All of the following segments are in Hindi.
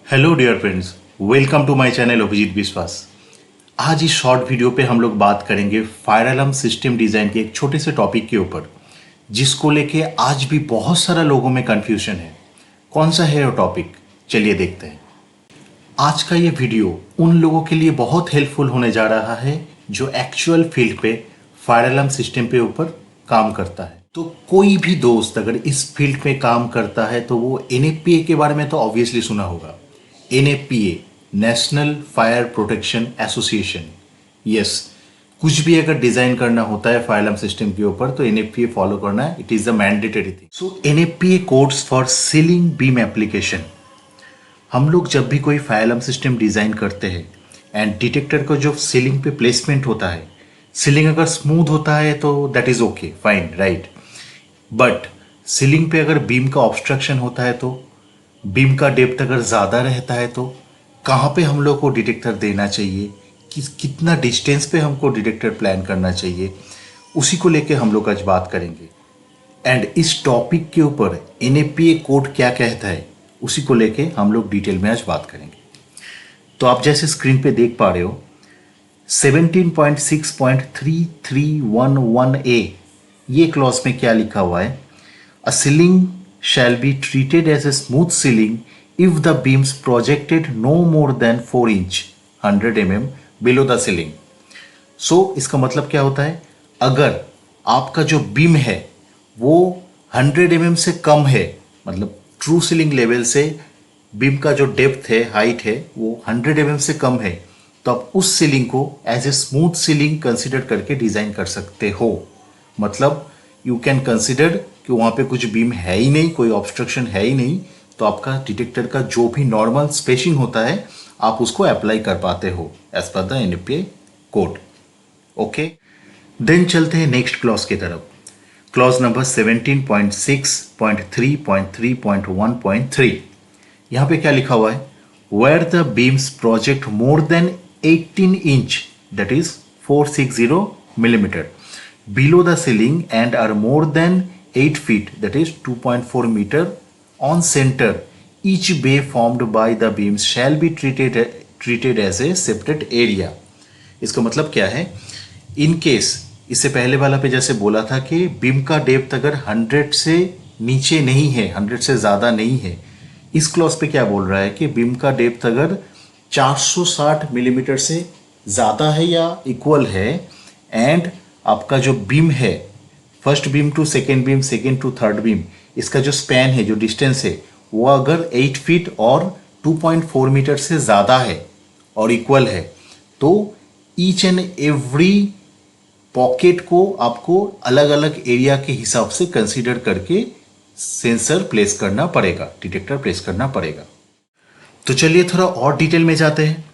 Hello dear friends, welcome to my channel Abhijeet Vishwas. आज इस शॉर्ट वीडियो पे हम लोग बात करेंगे फायर अलार्म सिस्टम डिज़ाइन के एक छोटे से टॉपिक के ऊपर, जिसको लेके आज भी बहुत सारा लोगों में कन्फ्यूजन है। कौन सा है वो टॉपिक, चलिए देखते हैं। आज का ये वीडियो उन लोगों के लिए बहुत हेल्पफुल होने जा रहा है जो एक्चुअल फील्ड पे फायर अलार्म सिस्टम पे ऊपर काम करता है। तो कोई भी दोस्त अगर इस फील्ड पे काम करता है तो वो एनएफपीए के बारे में तो ऑब्वियसली सुना होगा। NFPA, national fire protection association. Yes, कुछ भी अगर डिजाइन करना होता है फायर अलार्म सिस्टम के ऊपर तो एनएफपीए फॉलो करना है। It is the mandatory thing. So NFPA codes for ceiling beam application. हम लोग जब भी कोई फायर अलार्म सिस्टम डिजाइन करते हैं एंड डिटेक्टर का जो सीलिंग पे प्लेसमेंट होता है, सीलिंग अगर स्मूथ होता है तो that is okay, fine, right. But ceiling पे अगर बीम का ऑब्स्ट्रक्शन होता है तो, बीम का डेप्थ अगर ज़्यादा रहता है तो कहाँ पे हम लोग को डिटेक्टर देना चाहिए, कितना डिस्टेंस पे हमको डिटेक्टर प्लान करना चाहिए, उसी को लेके हम लोग आज बात करेंगे। एंड इस टॉपिक के ऊपर एनएफपीए कोड क्या कहता है उसी को लेके हम लोग डिटेल में आज बात करेंगे। तो आप जैसे स्क्रीन पे देख पा रहे हो 17.6.3311A, ये क्लॉज में क्या लिखा हुआ है? अ ceiling shall be treated as a smooth ceiling if the beams projected no more than 4 inch 100 mm below the ceiling. So इसका मतलब क्या होता है? अगर आपका जो बीम है वो 100 mm से कम है, मतलब ट्रू सीलिंग लेवल से बीम का जो डेप्थ है, हाइट है, वो 100 mm से कम है, तो आप उस सीलिंग को as a smooth ceiling consider करके डिजाइन कर सकते हो। मतलब यू कैन कंसिडर कि वहाँ पे कुछ बीम है ही नहीं, कोई ऑब्स्ट्रक्शन है ही नहीं, तो आपका डिटेक्टर का जो भी नॉर्मल स्पेसिंग होता है आप उसको अप्लाई कर पाते हो as per the NFPA code. Okay, then चलते हैं नेक्स्ट क्लॉज की तरफ। Clause number 17.6.3.3.1.3। यहाँ पे क्या लिखा हुआ है? Where the beams project more than 18 inch, that is 460 millimeter below the ceiling and are more than 8 feet, that is 2.4 meter on center, each bay formed by the beams shall be treated as a separate area. इसका मतलब क्या है? इन केस इससे पहले वाला पे जैसे बोला था कि बीम का डेप्थ अगर 100 से नीचे नहीं है, 100 से ज़्यादा नहीं है, इस क्लॉज पे क्या बोल रहा है कि बीम का डेप्थ अगर 460 मिलीमीटर से ज़्यादा है या इक्वल है, एंड आपका जो बीम है, first beam to second beam, second to third beam, इसका जो स्पैन है, जो डिस्टेंस है, वो अगर 8 फीट और 2.4 मीटर से ज़्यादा है और इक्वल है, तो ईच एंड एवरी पॉकेट को आपको अलग अलग एरिया के हिसाब से कंसीडर करके सेंसर प्लेस करना पड़ेगा, डिटेक्टर प्लेस करना पड़ेगा। तो चलिए थोड़ा और डिटेल में जाते हैं।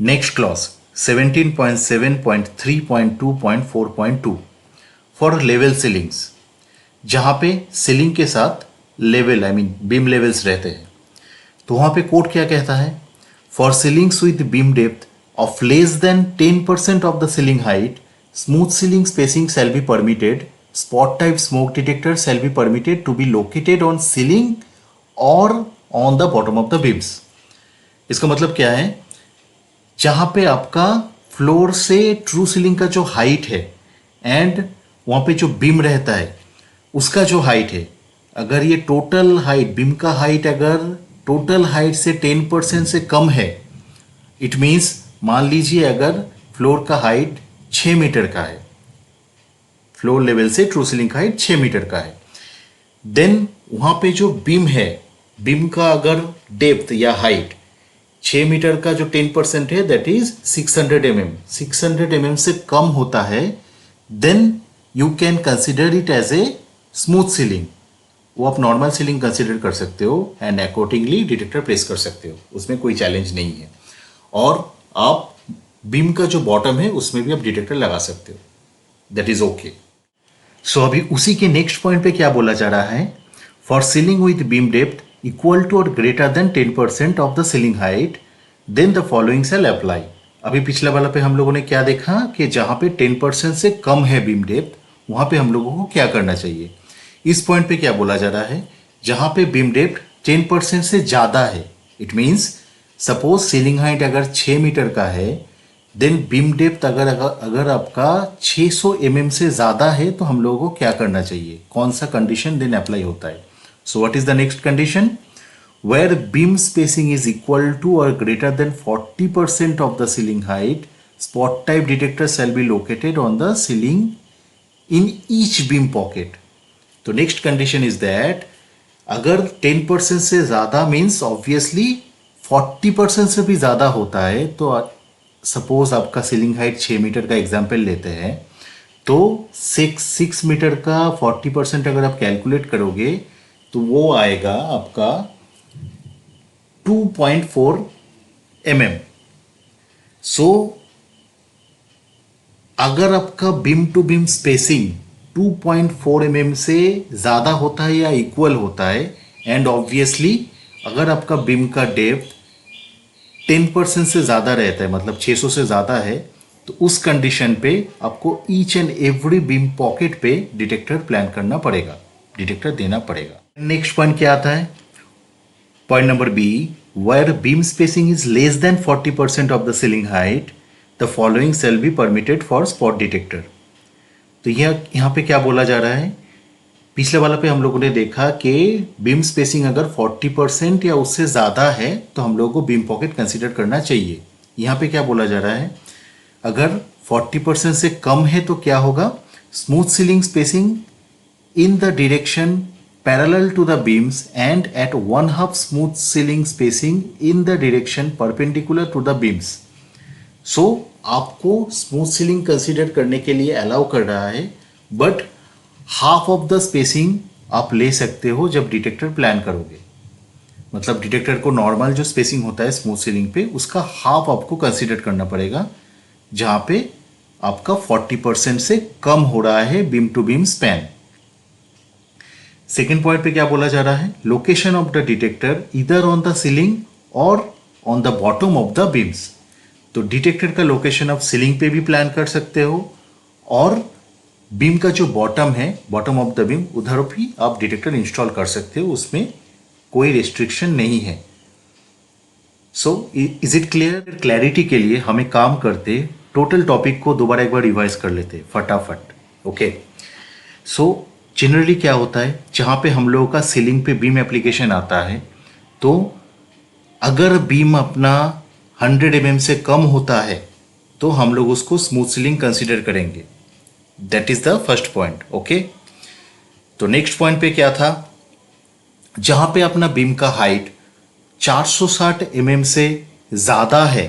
Next clause 17.7.3.2.4.2 for level ceilings, जहाँ पे सीलिंग के साथ लेवल बीम लेवल्स रहते हैं। तो वहाँ पे कोड क्या कहता है? For ceilings with beam depth of less than 10% of the ceiling height, smooth ceiling spacing shall be permitted, spot type smoke detector shall be permitted to be located on ceiling और on the bottom of the beams. इसका मतलब क्या है? जहाँ पे आपका फ्लोर से ट्रू सीलिंग का जो हाइट है एंड वहाँ पे जो बीम रहता है उसका जो हाइट है, अगर ये टोटल हाइट, बीम का हाइट अगर टोटल हाइट से 10% से कम है, इट मीन्स मान लीजिए अगर फ्लोर का हाइट 6 मीटर का है, फ्लोर लेवल से ट्रू सीलिंग का हाइट 6 मीटर का है, देन वहाँ पे जो बीम है, बीम का अगर डेप्थ या हाइट 6 मीटर का जो 10% है, दैट इज 600 mm, 600 mm से कम होता है, then you can consider it as a smooth ceiling. वो आप नॉर्मल सीलिंग कंसिडर कर सकते हो एंड अकॉर्डिंगली डिटेक्टर प्लेस कर सकते हो, उसमें कोई चैलेंज नहीं है। और आप बीम का जो बॉटम है उसमें भी आप डिटेक्टर लगा सकते हो, दैट इज ओके। सो अभी उसी के नेक्स्ट पॉइंट पे क्या बोला जा रहा है? For ceiling with beam depth equal to और greater than 10% of the ceiling height, then the following shall apply. अभी पिछले वाला पे हम लोगों ने क्या देखा कि जहाँ पे 10% से कम है बीम डेप्थ, वहाँ पे हम लोगों को क्या करना चाहिए। इस पॉइंट पे क्या बोला जा रहा है? जहाँ पे बीम डेप्थ 10% से ज़्यादा है, it means suppose ceiling height अगर 6 मीटर का है, देन बीम डेप्थ अगर आपका 600 mm से ज़्यादा है तो हम लोगों को क्या करना चाहिए, कौन सा कंडीशन देन अप्लाई होता है. So what is the next condition? Where beam spacing is equal to or greater than 40% of the ceiling height, spot type detector shall be located on the ceiling in each beam pocket. तो next condition is that अगर 10% से ज़्यादा मीन्स ऑब्वियसली 40% से भी ज़्यादा होता है, तो सपोज आपका सीलिंग हाइट 6 मीटर का एग्जाम्पल लेते हैं, तो 6 मीटर का 40% अगर आप कैलकुलेट करोगे तो वो आएगा आपका 2.4 mm. सो अगर आपका beam to beam spacing 2.4 mm से ज़्यादा होता है या इक्वल होता है, एंड ऑब्वियसली अगर आपका बीम का डेप्थ 10% से ज़्यादा रहता है, मतलब 600 से ज़्यादा है, तो उस कंडीशन पे आपको each and every beam pocket पे डिटेक्टर प्लान करना पड़ेगा, डिटेक्टर देना पड़ेगा. नेक्स्ट पॉइंट क्या आता है? Point number B, where beam spacing is less than 40% of the ceiling height, the following shall be permitted for spot detector. तो यहाँ पे क्या बोला जा रहा है? पिछले वाला पे हम लोगों ने देखा कि बीम स्पेसिंग अगर 40% या उससे ज़्यादा है तो हम लोगों को बीम पॉकेट कंसीडर करना चाहिए. यहाँ पे क्या बोला जा रहा है? अगर 40% से कम है तो क्या होगा? Smooth ceiling spacing in the direction parallel to the beams and at 1/2 smooth ceiling spacing in the direction perpendicular to the beams. So आपको स्मूथ सीलिंग कंसीडर करने के लिए अलाउ कर रहा है, but half of the spacing आप ले सकते हो जब डिटेक्टर प्लान करोगे. मतलब डिटेक्टर को नॉर्मल जो स्पेसिंग होता है स्मूथ सीलिंग पे, उसका हाफ आपको कंसीडर करना पड़ेगा, जहाँ पे आपका 40% से कम हो रहा है beam to beam span. Second point पे क्या बोला जा रहा है? लोकेशन ऑफ द डिटेक्टर इधर ऑन द सीलिंग और on the bottom of the beams. तो डिटेक्टर का लोकेशन आप सीलिंग पे भी प्लान कर सकते हो, और बीम का जो बॉटम है, बॉटम ऑफ द बीम, उधर भी आप डिटेक्टर इंस्टॉल कर सकते हो, उसमें कोई रिस्ट्रिक्शन नहीं है. So is it clear? Clarity के लिए हमें काम करते टोटल टॉपिक को दोबारा एक बार रिवाइज कर लेते फटाफट. ओके, सो जनरली क्या होता है, जहाँ पे हम लोगों का सीलिंग पे बीम एप्लीकेशन आता है, तो अगर बीम अपना 100 mm से कम होता है तो हम लोग उसको स्मूथ सीलिंग कंसीडर करेंगे. That is the first point. Okay, तो नेक्स्ट पॉइंट पे क्या था? जहाँ पे अपना बीम का हाइट 460 mm से ज़्यादा है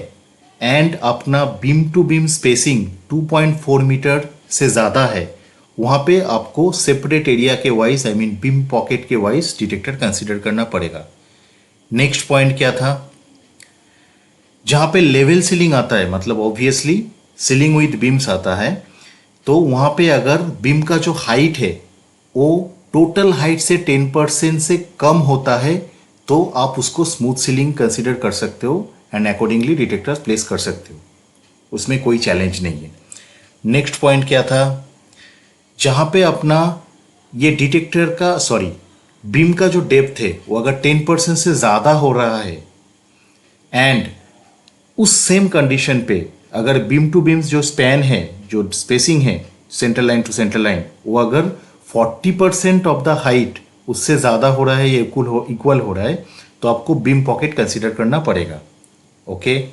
एंड अपना beam to beam spacing 2.4 metre से ज़्यादा है, वहाँ पे आपको सेपरेट एरिया के wise, I mean beam pocket के वाइज डिटेक्टर कंसीडर करना पड़ेगा. नेक्स्ट पॉइंट क्या था? जहाँ पे लेवल सीलिंग आता है, मतलब ऑब्वियसली सीलिंग विद बीम्स आता है, तो वहाँ पे अगर बीम का जो हाइट है वो टोटल हाइट से 10% से कम होता है तो आप उसको स्मूथ सीलिंग कंसीडर कर सकते हो एंड अकॉर्डिंगली डिटेक्टर्स प्लेस कर सकते हो, उसमें कोई चैलेंज नहीं है. नेक्स्ट पॉइंट क्या था? जहाँ पे अपना ये डिटेक्टर का बीम का जो डेप्थ है वो अगर 10% से ज़्यादा हो रहा है, एंड उस सेम कंडीशन पे अगर बीम टू बीम्स जो स्पैन है, जो स्पेसिंग है centre line to centre line, वो अगर 40% ऑफ द हाइट उससे ज़्यादा हो रहा है या इक्वल हो रहा है, तो आपको बीम पॉकेट कंसीडर करना पड़ेगा. ओके,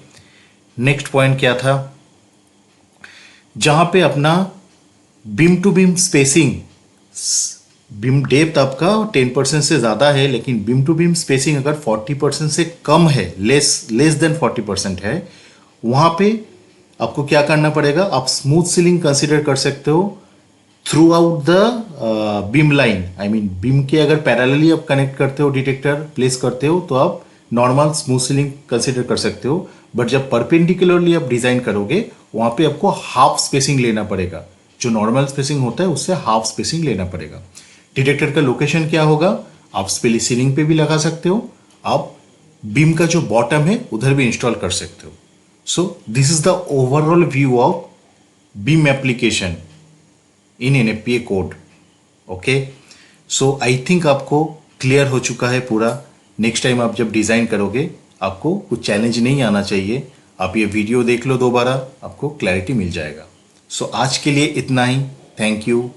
नेक्स्ट पॉइंट क्या था? जहाँ पे अपना beam to beam spacing, beam depth आपका 10% से ज़्यादा है, लेकिन बीम टू बीम स्पेसिंग अगर 40% से कम है, लेस देन 40% है, वहाँ पे आपको क्या करना पड़ेगा? आप स्मूथ सीलिंग कंसीडर कर सकते हो through out the beam line, I mean beam के अगर पैरेलली आप कनेक्ट करते हो, डिटेक्टर प्लेस करते हो, तो आप नॉर्मल स्मूथ सीलिंग कंसीडर कर सकते हो. बट जब परपेंडिकुलरली आप डिज़ाइन करोगे, वहाँ पे आपको हाफ स्पेसिंग लेना पड़ेगा, जो नॉर्मल स्पेसिंग होता है उससे हाफ स्पेसिंग लेना पड़ेगा. डिटेक्टर का लोकेशन क्या होगा? आप सीलिंग पे भी लगा सकते हो, आप बीम का जो बॉटम है उधर भी इंस्टॉल कर सकते हो. So this is the overall view of beam application in NFPA code. Okay, so I think आपको क्लियर हो चुका है पूरा. नेक्स्ट टाइम आप जब डिज़ाइन करोगे आपको कुछ चैलेंज नहीं आना चाहिए। आप ये वीडियो देख लो दोबारा, आपको क्लैरिटी मिल जाएगा। सो आज के लिए इतना ही। Thank you.